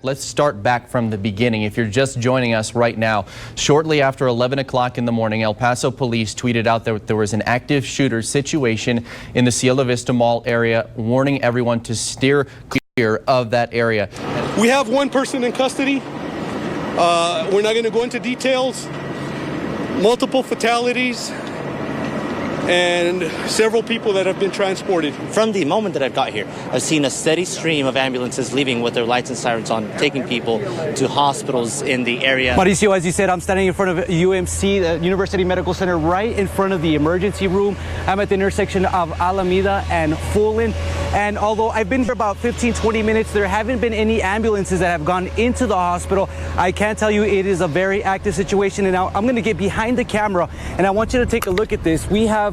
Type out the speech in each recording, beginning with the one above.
Let's start back from the beginning. If you're just joining us right now, shortly after 11 o'clock in the morning, El Paso police tweeted out that there was an active shooter situation in the Cielo Vista Mall area, warning everyone to steer clear of that area. We have one person in custody. We're not going to go into details. Multiple fatalities and several people that have been transported. From the moment that I've got here, I've seen a steady stream of ambulances leaving with their lights and sirens on, taking people to hospitals in the area. Mauricio, as you said, I'm standing in front of UMC, the University Medical Center, right in front of the emergency room. I'm at the intersection of Alameda and Fulton. And although I've been here about 15-20 minutes, there haven't been any ambulances that have gone into the hospital. I can tell you it is a very active situation. And now I'm going to get behind the camera, and I want you to take a look at this. We have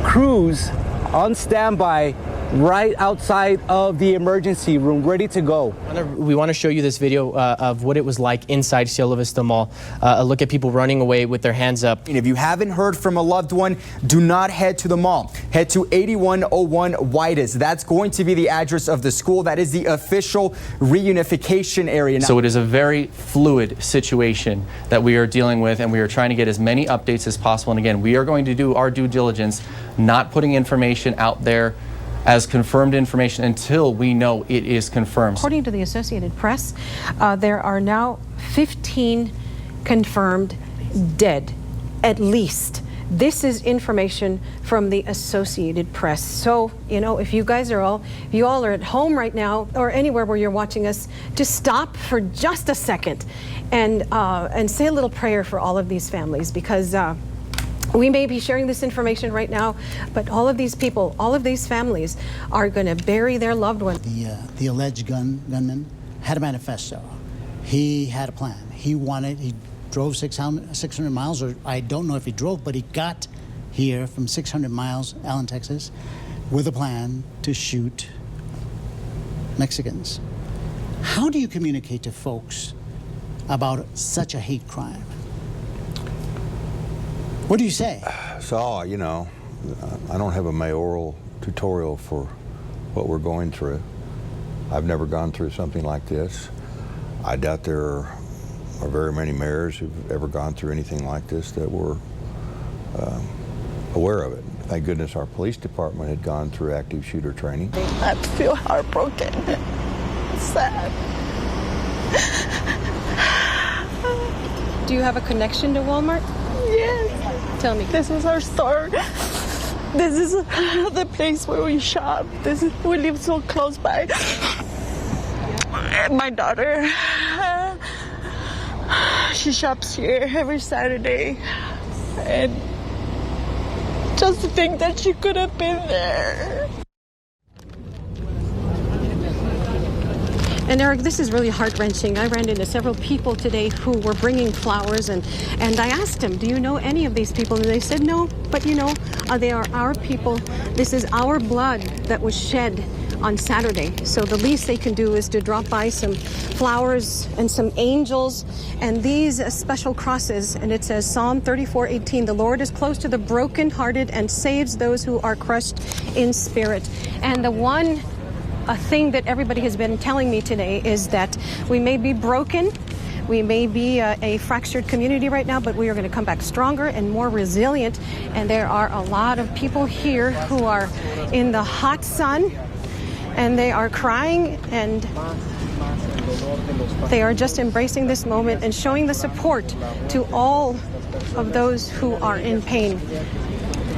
crews on standby right outside of the emergency room, ready to go. We want to show you this video of what it was like inside Cielo Vista Mall. A look at people running away with their hands up. If you haven't heard from a loved one, do not head to the mall. Head to 8101 Whitus. That's going to be the address of the school. That is the official reunification area. So it is a very fluid situation that we are dealing with, and we are trying to get as many updates as possible. And again, we are going to do our due diligence, not putting information out there as confirmed information until we know it is confirmed. According to the Associated Press, there are now 15 confirmed dead, at least. This is information from the Associated Press. So, you know, if you all are at home right now or anywhere where you're watching us, just stop for just a second and say a little prayer for all of these families, because we may be sharing this information right now, but all of these people, all of these families are going to bury their loved ones. The alleged gunman had a manifesto. He had a plan. He drove 600 miles, or I don't know if he drove, but he got here from 600 miles, Allen, Texas, with a plan to shoot Mexicans. How do you communicate to folks about such a hate crime? What do you say? So, you know, I don't have a mayoral tutorial for what we're going through. I've never gone through something like this. I doubt there are very many mayors who've ever gone through anything like this that were aware of it. Thank goodness our police department had gone through active shooter training. I feel heartbroken, sad. Do you have a connection to Walmart? Yes. Tell me. This is our store. This is the place where we shop. We live so close by. And my daughter, she shops here every Saturday. And just to think that she could have been there. And Eric, this is really heart-wrenching. I ran into several people today who were bringing flowers, and I asked them, do you know any of these people? And they said, no, but you know, they are our people. This is our blood that was shed on Saturday. So the least they can do is to drop by some flowers and some angels and these special crosses. And it says Psalm 34:18, the Lord is close to the brokenhearted and saves those who are crushed in spirit. And a thing that everybody has been telling me today is that we may be broken, we may be a fractured community right now, but we are going to come back stronger and more resilient. And there are a lot of people here who are in the hot sun, and they are crying, and they are just embracing this moment and showing the support to all of those who are in pain.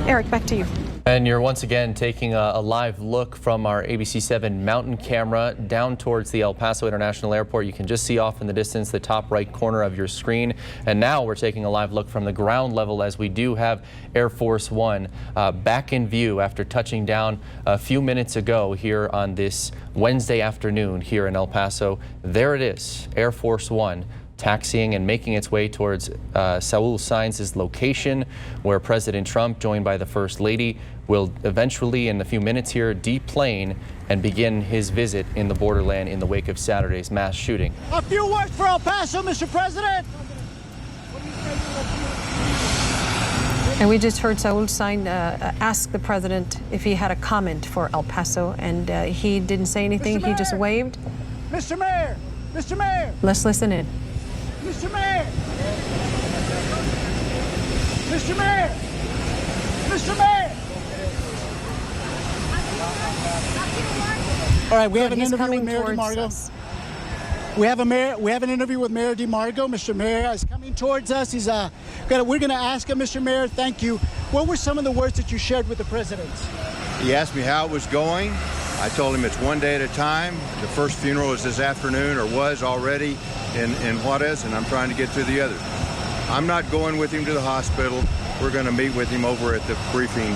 Eric, back to you. And you're once again taking a live look from our ABC-7 mountain camera down towards the El Paso International Airport. You can just see off in the distance the top right corner of your screen. And now we're taking a live look from the ground level, as we do have Air Force One back in view after touching down a few minutes ago here on this Wednesday afternoon here in El Paso. There it is, Air Force One, taxiing and making its way towards Saul Sainz's location, where President Trump, joined by the First Lady, will eventually, in a few minutes here, deplane and begin his visit in the borderland in the wake of Saturday's mass shooting. A few words for El Paso, Mr. President. And we just heard Saul Sainz ask the president if he had a comment for El Paso, and he didn't say anything. He just waved. Mr. Mayor! Mr. Mayor! Let's listen in. Mr. Mayor! Mr. Mayor! Mr. Mayor! All right, we have an interview with Mayor DeMargo. We have an interview with Mayor DeMargo. Mr. Mayor is coming towards us. We're going to ask him, Mr. Mayor, thank you. What were some of the words that you shared with the president? He asked me how it was going. I told him it's one day at a time. The first funeral is this afternoon, or was already in Juarez, and I'm trying to get to the others. I'm not going with him to the hospital. We're going to meet with him over at the briefing,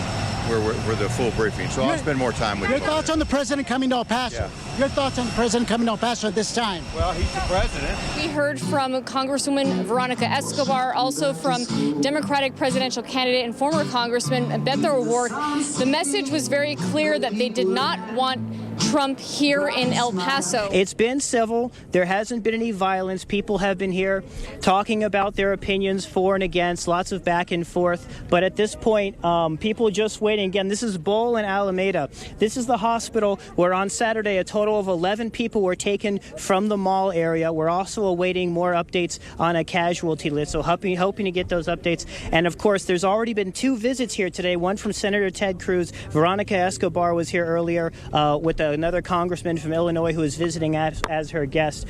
where the full briefing. So I'll spend more time with him. Your thoughts on the president coming to El Paso? Yeah. Your thoughts on the president coming to El Paso at this time? Well, he's the president. We heard from Congresswoman Veronica Escobar, also from Democratic presidential candidate and former Congressman Beto O'Rourke. The message was very clear that they did not want Trump here in El Paso. It's been civil. There hasn't been any violence. People have been here talking about their opinions for and against, lots of back and forth. But at this point, people just waiting. Again, this is Bull and Alameda. This is the hospital where on Saturday a total of 11 people were taken from the mall area. We're also awaiting more updates on a casualty list, so hoping to get those updates. And of course, there's already been 2 visits here today, one from Senator Ted Cruz. Veronica Escobar was here earlier with another congressman from Illinois who is visiting as her guest.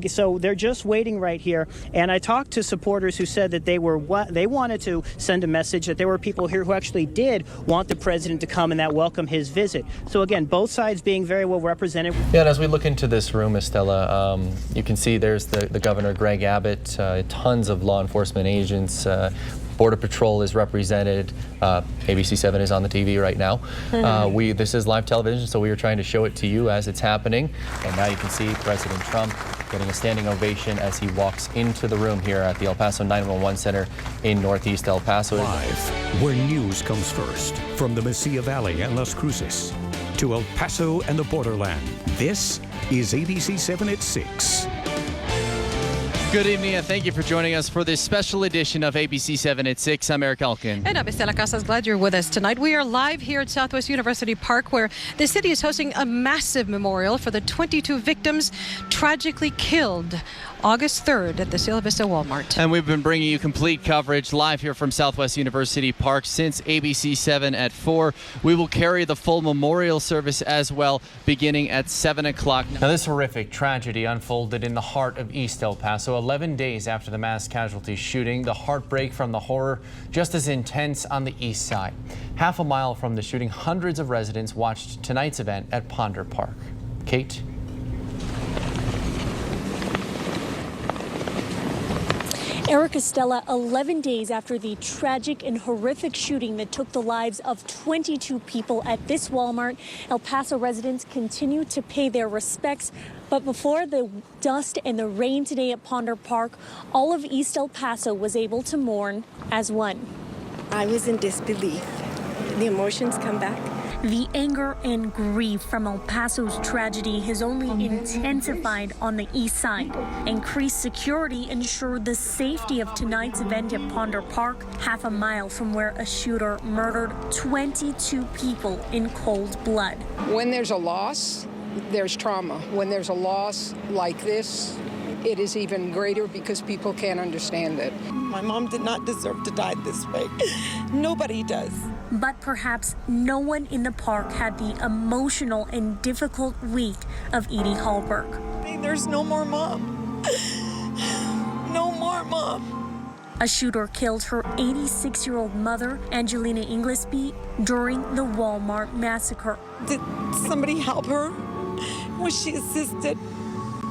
So they're just waiting right here. And I talked to supporters who said that they wanted to send a message that there were people here who actually did want the president to come and that welcome his visit. So again, both sides being very well represented. Yeah, and as we look into this room, Estella, you can see there's the Governor Greg Abbott, tons of law enforcement agents. Border Patrol is represented. ABC-7 is on the TV right now. This is live television, so we are trying to show it to you as it's happening. And now you can see President Trump getting a standing ovation as he walks into the room here at the El Paso 911 Center in Northeast El Paso. Live, where news comes first, from the Mesilla Valley and Las Cruces to El Paso and the borderland. This is ABC-7 at 6. Good evening, and thank you for joining us for this special edition of ABC-7 at 6. I'm Eric Elkin. And I'm Estela Casas. Glad you're with us tonight. We are live here at Southwest University Park, where the city is hosting a massive memorial for the 22 victims tragically killed August 3rd at the Cielo Vista Walmart. And we've been bringing you complete coverage live here from Southwest University Park since ABC-7 at 4. We will carry the full memorial service as well, beginning at 7 o'clock. Now, this horrific tragedy unfolded in the heart of East El Paso, 11 days after the mass casualty shooting. The heartbreak from the horror just as intense on the east side. Half a mile from the shooting, hundreds of residents watched tonight's event at Ponder Park. Kate? Eric Estella, 11 days after the tragic and horrific shooting that took the lives of 22 people at this Walmart, El Paso residents continue to pay their respects. But before the dust and the rain today at Ponder Park, all of East El Paso was able to mourn as one. I was in disbelief. The emotions come back. The anger and grief from El Paso's tragedy has only intensified on the east side. Increased security ensured the safety of tonight's event at Ponder Park, half a mile from where a shooter murdered 22 people in cold blood. When there's a loss, there's trauma. When there's a loss like this, it is even greater because people can't understand it. My mom did not deserve to die this way. Nobody does. But perhaps no one in the park had the emotional and difficult week of Edie Hallberg. There's no more mom. No more mom. A shooter killed her 86-year-old mother, Angelina Inglesby, during the Walmart massacre. Did somebody help her? Was she assisted?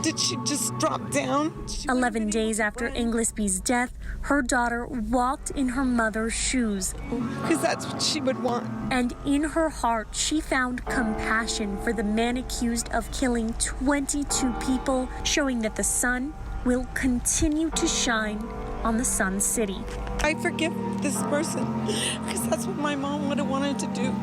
Did she just drop down? 11 days after Inglesby's death, her daughter walked in her mother's shoes. Because that's what she would want. And in her heart, she found compassion for the man accused of killing 22 people, showing that the sun will continue to shine on the Sun City. I forgive this person because that's what my mom would have wanted to do.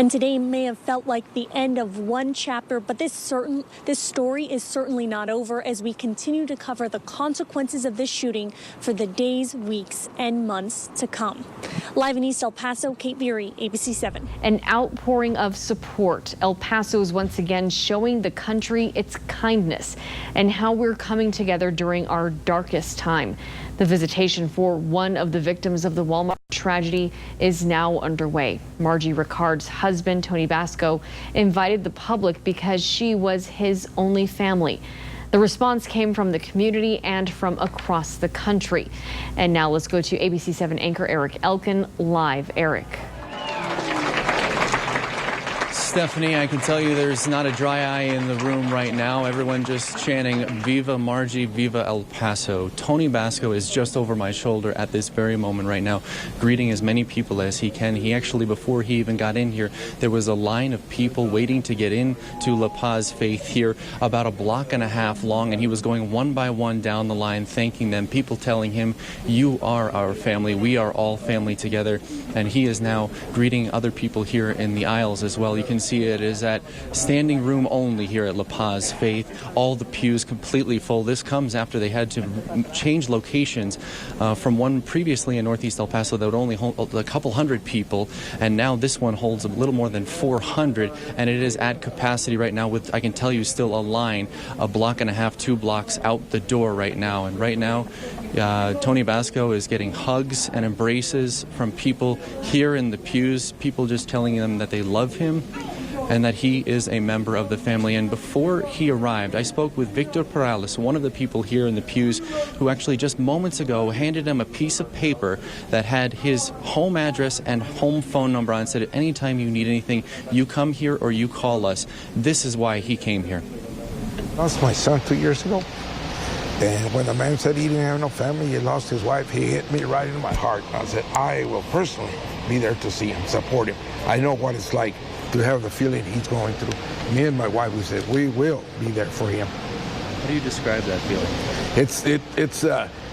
And today may have felt like the end of one chapter, but this story is certainly not over as we continue to cover the consequences of this shooting for the days, weeks, and months to come. Live in East El Paso, Kate Leary, ABC-7. An outpouring of support. El Paso is once again showing the country its kindness and how we're coming together during our darkest time. The visitation for one of the victims of the Walmart tragedy is now underway. Margie Ricard's husband, Tony Basco, invited the public because she was his only family. The response came from the community and from across the country. And now let's go to ABC-7 anchor Eric Elkin live. Eric. Stephanie, I can tell you there's not a dry eye in the room right now. Everyone just chanting, Viva Margie, Viva El Paso. Tony Basco is just over my shoulder at this very moment right now, greeting as many people as he can. He actually, before he even got in here, there was a line of people waiting to get in to La Paz Faith here, about a block and a half long, and he was going one by one down the line, thanking them, people telling him, you are our family, we are all family together. And he is now greeting other people here in the aisles as well. You can see it is at standing room only here at La Paz Faith. All the pews completely full. This comes after they had to change locations from one previously in Northeast El Paso that would only hold a couple hundred people, and now this one holds a little more than 400, and it is at capacity right now with, I can tell you, still a line a block and a half, 2 blocks out the door right now. And right now Tony Basco is getting hugs and embraces from people here in the pews, people just telling them that they love him and that he is a member of the family. And before he arrived, I spoke with Victor Perales, one of the people here in the pews, who actually just moments ago handed him a piece of paper that had his home address and home phone number on it, said, anytime you need anything, you come here or you call us. This is why he came here. I lost my son 2 years ago. And when the man said he didn't have no family, he lost his wife, he hit me right in my heart. I said, I will personally be there to see him, support him. I know what it's like to have the feeling he's going through. Me and my wife, we said, we will be there for him. How do you describe that feeling?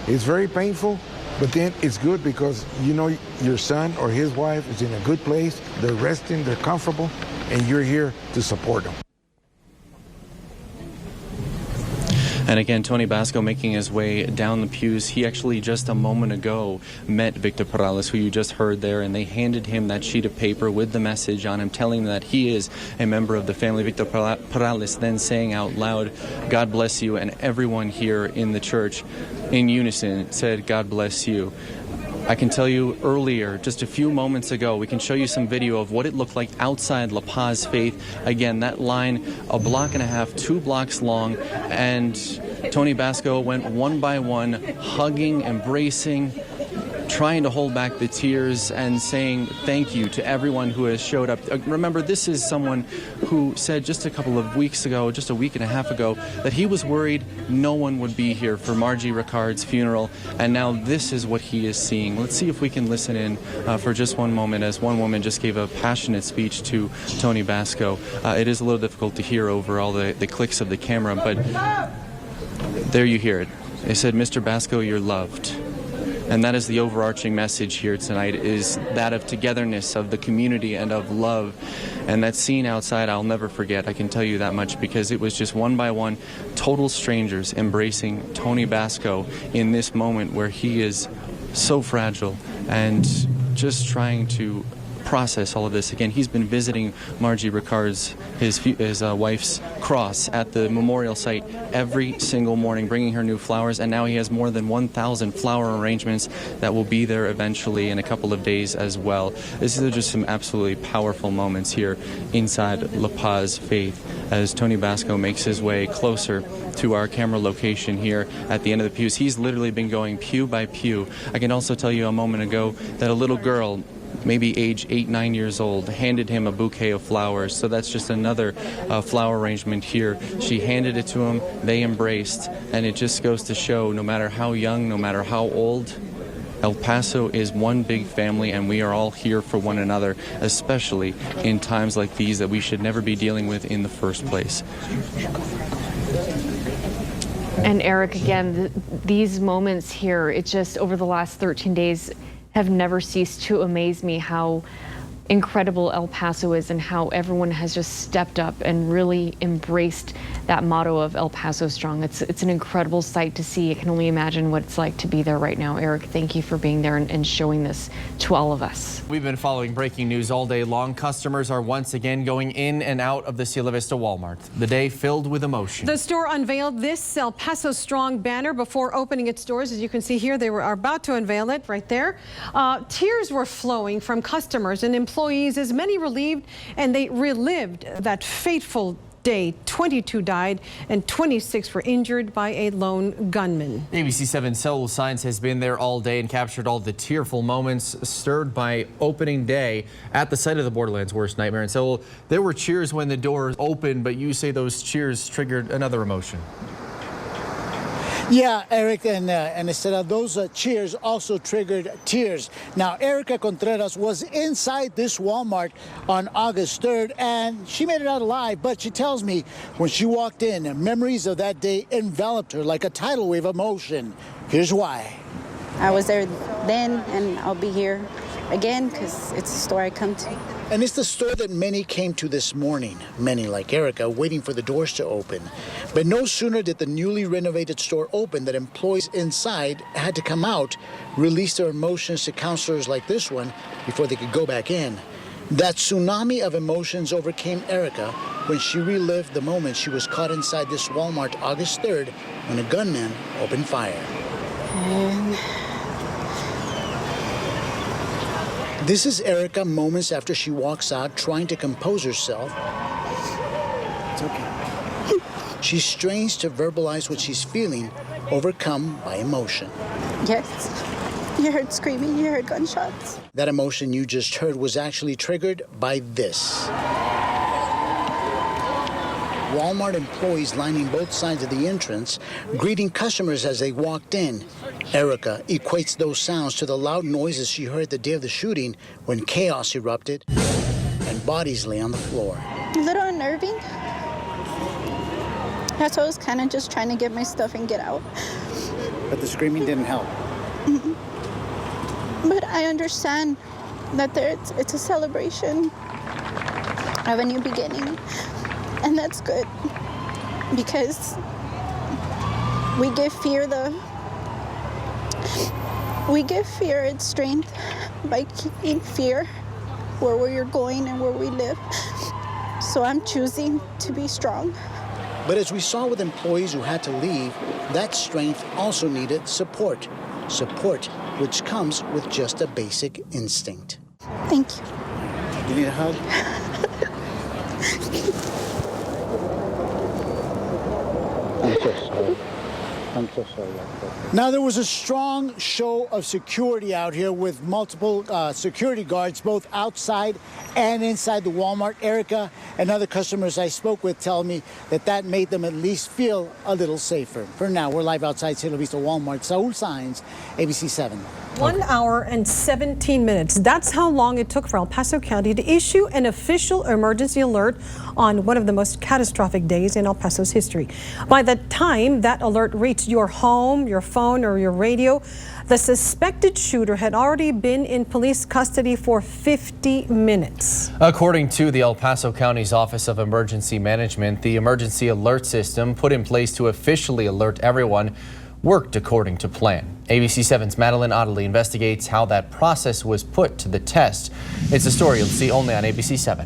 It's very painful, but then it's good because you know your son or his wife is in a good place, they're resting, they're comfortable, and you're here to support them. And again, Tony Basco making his way down the pews. He actually just a moment ago met Victor Perales, who you just heard there, and they handed him that sheet of paper with the message on him, telling him that he is a member of the family. Victor Perales then saying out loud, God bless you, and everyone here in the church in unison said, God bless you. I can tell you earlier, just a few moments ago, we can show you some video of what it looked like outside La Paz Faith. Again, that line, a block and a half, 2 blocks long, and Tony Basco went one by one, hugging, embracing, trying to hold back the tears and saying thank you to everyone who has showed up. Remember, this is someone who said just a couple of weeks ago, just a week and a half ago, that he was worried no one would be here for Margie Ricard's funeral, and now this is what he is seeing. Let's see if we can listen in for just one moment as one woman just gave a passionate speech to Tony Basco. It is a little difficult to hear over all the clicks of the camera, but there you hear it. They said, Mr. Basco, you're loved. And that is the overarching message here tonight, is that of togetherness, of the community, and of love. And that scene outside, I'll never forget. I can tell you that much, because it was just one by one, total strangers embracing Tony Basco in this moment where he is so fragile and just trying to process all of this. Again, he's been visiting Margie Ricard's, his wife's cross at the memorial site every single morning, bringing her new flowers, and now he has more than 1,000 flower arrangements that will be there eventually in a couple of days as well. These are just some absolutely powerful moments here inside La Paz Faith as Tony Basco makes his way closer to our camera location here at the end of the pews. He's literally been going pew by pew. I can also tell you a moment ago that a little girl, maybe age 8-9 years old, handed him a bouquet of flowers. So that's just another flower arrangement here. She handed it to him, they embraced, and it just goes to show, no matter how young, no matter how old, El Paso is one big family, and we are all here for one another, especially in times like these that we should never be dealing with in the first place. And Eric, again, these moments here, it just over the last 13 days have never ceased to amaze me how incredible El Paso is and how everyone has just stepped up and really embraced that motto of El Paso Strong. It's an incredible sight to see. I can only imagine what it's like to be there right now. Eric, thank you for being there and showing this to all of us. We've been following breaking news all day long. Customers are once again going in and out of the Cielo Vista Walmart. The day filled with emotion. The store unveiled this El Paso Strong banner before opening its doors. As you can see here, they are about to unveil it right there. Tears were flowing from customers and employees, as many relieved, and they relived that fateful day. 22 died and 26 were injured by a lone gunman. ABC-7 Seoul Signs has been there all day and captured all the tearful moments stirred by opening day at the site of the Borderlands' worst nightmare in Seoul. There were cheers when the doors opened, but you say those cheers triggered another emotion. Yeah, Eric and Estela, those cheers also triggered tears. Now, Erica Contreras was inside this Walmart on August 3rd, and she made it out alive, but she tells me when she walked in, memories of that day enveloped her like a tidal wave of emotion. Here's why. I was there then, and I'll be here again because it's a store I come to. And it's the store that many came to this morning, many like Erica, waiting for the doors to open. But no sooner did the newly renovated store open that employees inside had to come out, release their emotions to counselors like this one before they could go back in. That tsunami of emotions overcame Erica when she relived the moment she was caught inside this Walmart August 3rd when a gunman opened fire. And this is Erica moments after she walks out trying to compose herself. It's okay. She strains to verbalize what she's feeling, overcome by emotion. yes, you heard screaming, you heard gunshots. That emotion you just heard was actually triggered by this. Walmart employees lining both sides of the entrance, greeting customers as they walked in. Erica equates those sounds to the loud noises she heard the day of the shooting when chaos erupted and bodies lay on the floor. A little unnerving. That's why I was kind of just trying to get my stuff and get out. But the screaming didn't help. But I understand that it's a celebration of a new beginning. And that's good because we give fear its strength by keeping fear where we're going and where we live. So I'm choosing to be strong. But as we saw with employees who had to leave, that strength also needed support. Support which comes with just a basic instinct. Thank you. You need a hug? I'm so sorry. Now, there was a strong show of security out here with multiple security guards, both outside and inside the Walmart. Erica and other customers I spoke with tell me that made them at least feel a little safer. For now, we're live outside Cielo Vista Walmart. Saul Signs, ABC-7. 1 hour and 17 minutes. That's how long it took for El Paso County to issue an official emergency alert on one of the most catastrophic days in El Paso's history. By the time that alert reached your home, your phone, or your radio, the suspected shooter had already been in police custody for 50 minutes. According to the El Paso County's Office of Emergency Management, the emergency alert system put in place to officially alert everyone worked according to plan. ABC-7's Madeline Ottley investigates how that process was put to the test. It's a story you'll see only on ABC-7.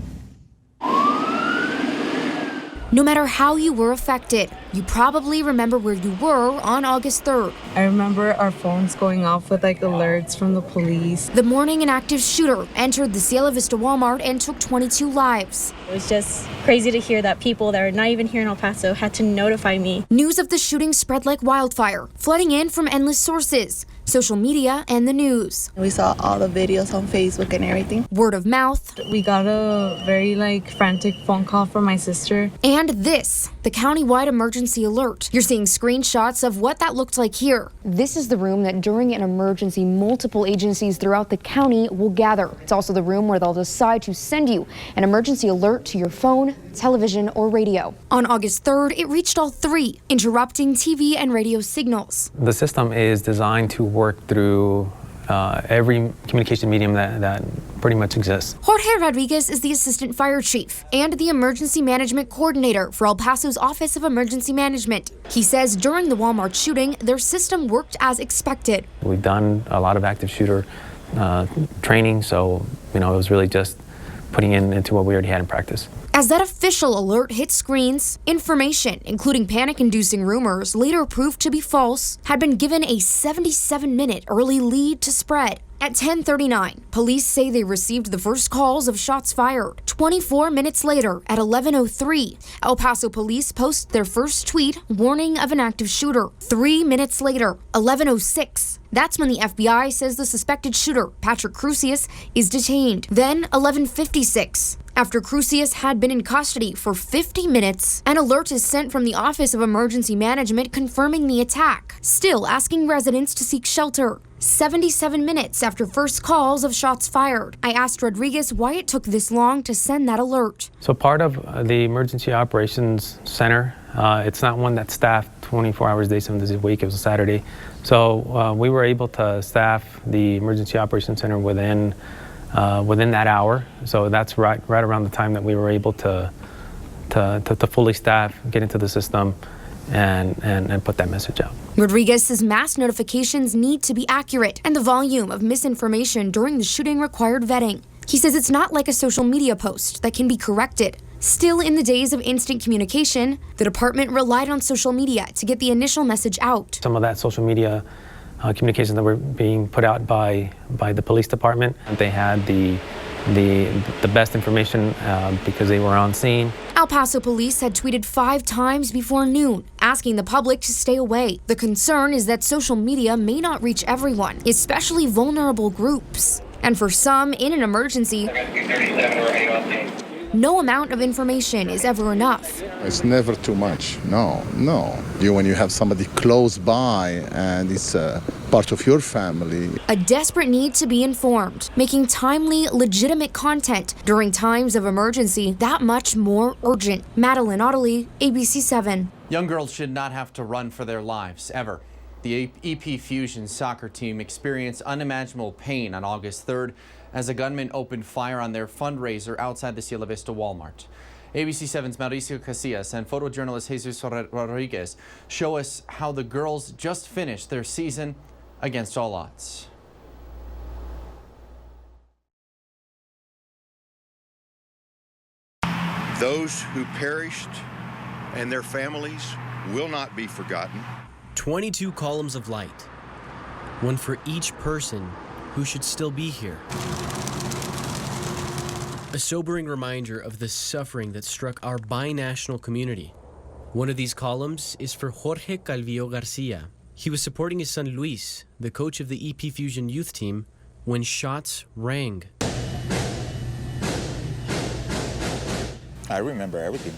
No matter how you were affected, you probably remember where you were on August 3rd. I remember our phones going off with alerts from the police. The morning an active shooter entered the Cielo Vista Walmart and took 22 lives. It was just crazy to hear that people that are not even here in El Paso had to notify me. News of the shooting spread like wildfire, flooding in from endless sources, social media, and the news. We saw all the videos on Facebook and everything. Word of mouth. We got a very frantic phone call from my sister. And this, the countywide emergency alert. You're seeing screenshots of what that looked like here. This is the room that during an emergency, multiple agencies throughout the county will gather. It's also the room where they'll decide to send you an emergency alert to your phone, television, or radio. On August 3rd, it reached all three, interrupting TV and radio signals. The system is designed to work through every communication medium that pretty much exist. Jorge Rodriguez is the assistant fire chief and the emergency management coordinator for El Paso's Office of Emergency Management. He says during the Walmart shooting, their system worked as expected. We've done a lot of active shooter training, so it was really just putting into what we already had in practice. As that official alert hit screens, information, including panic-inducing rumors, later proved to be false, had been given a 77-minute early lead to spread. At 10:39, police say they received the first calls of shots fired. 24 minutes later, at 11:03, El Paso police post their first tweet warning of an active shooter. 3 minutes later, 11:06, that's when the FBI says the suspected shooter, Patrick Crusius, is detained. Then 11:56. After Crusius had been in custody for 50 minutes, an alert is sent from the Office of Emergency Management confirming the attack, still asking residents to seek shelter. 77 minutes after first calls of shots fired. I asked Rodriguez why it took this long to send that alert. So part of the Emergency Operations Center, it's not one that's staffed 24 hours a day, 7 days a week. It was a Saturday. So we were able to staff the Emergency Operations Center within that hour. So that's right around the time that we were able to fully staff, get into the system, and put that message out. Rodriguez says mass notifications need to be accurate, and the volume of misinformation during the shooting required vetting. He says it's not like a social media post that can be corrected. Still in the days of instant communication, the department relied on social media to get the initial message out. Some of that social media communications that were being put out by the police department, they had the best information because they were on scene. El Paso police had tweeted 5 times before noon, asking the public to stay away. The concern is that social media may not reach everyone, especially vulnerable groups. And for some in an emergency, no amount of information is ever enough. It's never too much. No. When you have somebody close by and it's part of your family. A desperate need to be informed, making timely, legitimate content during times of emergency that much more urgent. Madeline Otterly, ABC-7. Young girls should not have to run for their lives, ever. The EP Fusion soccer team experienced unimaginable pain on August 3rd as a gunman opened fire on their fundraiser outside the Cielo Vista Walmart. ABC-7's Mauricio Casillas and photojournalist Jesus Rodriguez show us how the girls just finished their season against all odds. Those who perished and their families will not be forgotten. 22 columns of light, one for each person who should still be here. A sobering reminder of the suffering that struck our binational community. One of these columns is for Jorge Calvillo Garcia. He was supporting his son Luis, the coach of the EP Fusion youth team, when shots rang. I remember everything,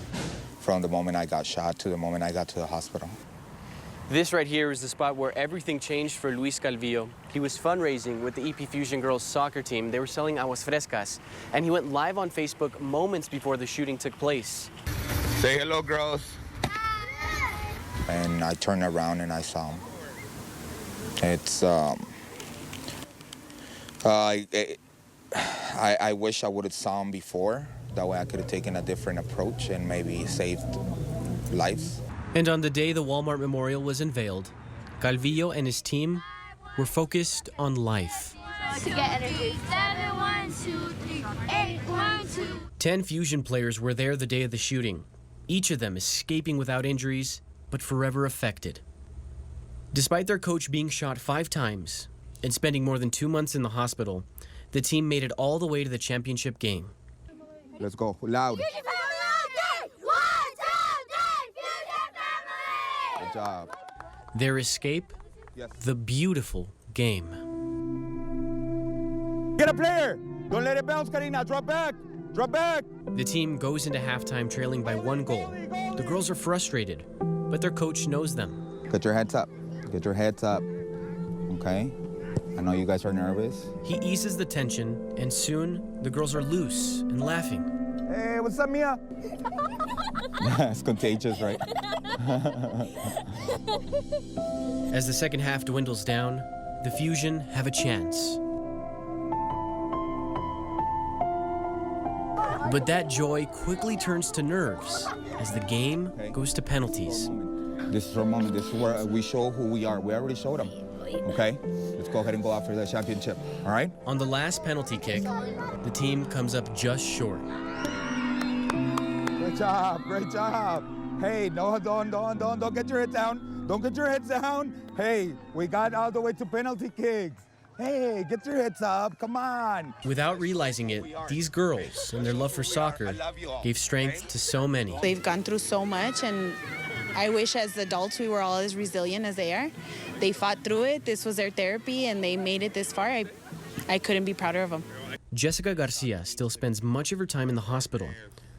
from the moment I got shot to the moment I got to the hospital. This right here is the spot where everything changed for Luis Calvillo. He was fundraising with the EP Fusion girls soccer team. They were selling aguas frescas, and he went live on Facebook moments before the shooting took place. Say hello, girls. And I turned around and I saw him. It's, I wish I would have saw him before. That way I could have taken a different approach and maybe saved lives. And on the day the Walmart Memorial was unveiled, Calvillo and his team were focused on life. 10 Fusion players were there the day of the shooting, each of them escaping without injuries, but forever affected. Despite their coach being shot 5 times and spending more than 2 months in the hospital, the team made it all the way to the championship game. Let's go, loud. Good job. Their escape, the beautiful game. Get a player! Don't let it bounce, Karina. Drop back! Drop back! The team goes into halftime trailing by 1 goal. The girls are frustrated, but their coach knows them. Get your heads up. Get your heads up. Okay? I know you guys are nervous. He eases the tension, and soon the girls are loose and laughing. Hey, what's up, Mia? It's contagious, right? As the second half dwindles down, the Fusion have a chance. But that joy quickly turns to nerves as the game goes to penalties. This is our moment. This is where we show who we are. We already showed them. Okay? Let's go ahead and go after the championship. All right? On the last penalty kick, the team comes up just short. Great job. Great job. Hey, no, don't get your head down. Don't get your heads down. Hey, we got all the way to penalty kicks. Hey, get your heads up. Come on. Without realizing it, these girls and their love for soccer gave strength to so many. They've gone through so much, and I wish as adults we were all as resilient as they are. They fought through it. This was their therapy, and they made it this far. I couldn't be prouder of them. Jessica Garcia still spends much of her time in the hospital.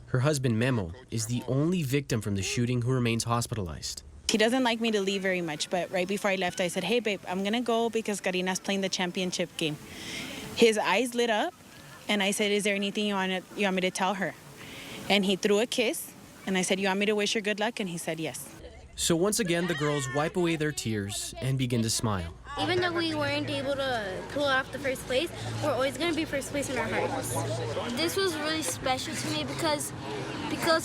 Her husband, Memo, is the only victim from the shooting who remains hospitalized. He doesn't like me to leave very much, but right before I left, I said, hey, babe, I'm going to go because Karina's playing the championship game. His eyes lit up, and I said, is there anything you want me to tell her? And he threw a kiss, and I said, you want me to wish her good luck? And he said, yes. So once again, the girls wipe away their tears and begin to smile. Even though we weren't able to pull off the first place, we're always going to be first place in our hearts. This was really special to me because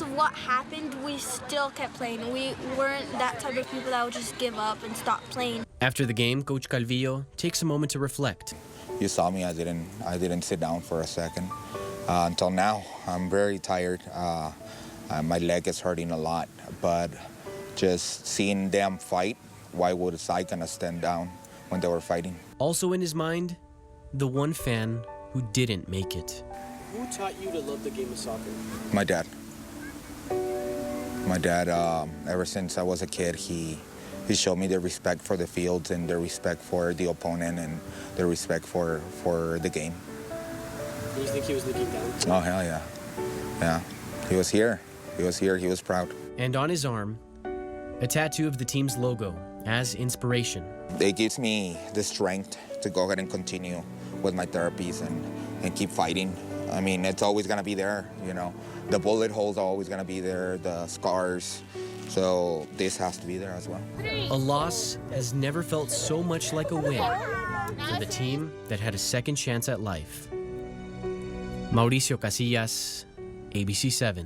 of what happened, we still kept playing. We weren't that type of people that would just give up and stop playing. After the game, Coach Calvillo takes a moment to reflect. You saw me. I didn't sit down for a second. Until now, I'm very tired. My leg is hurting a lot, but just seeing them fight, why would I gonna stand down when they were fighting? Also in his mind, the one fan who didn't make it. Who taught you to love the game of soccer? My dad. My dad, ever since I was a kid, he showed me the respect for the fields and the respect for the opponent and the respect for the game. Do you think he was looking down? Oh, hell yeah. Yeah. He was here. He was here. He was proud. And on his arm, a tattoo of the team's logo as inspiration. It gives me the strength to go ahead and continue with my therapies and keep fighting. I mean, it's always going to be there, you know. The bullet holes are always going to be there, the scars. So this has to be there as well. A loss has never felt so much like a win for the team that had a second chance at life. Mauricio Casillas, ABC-7.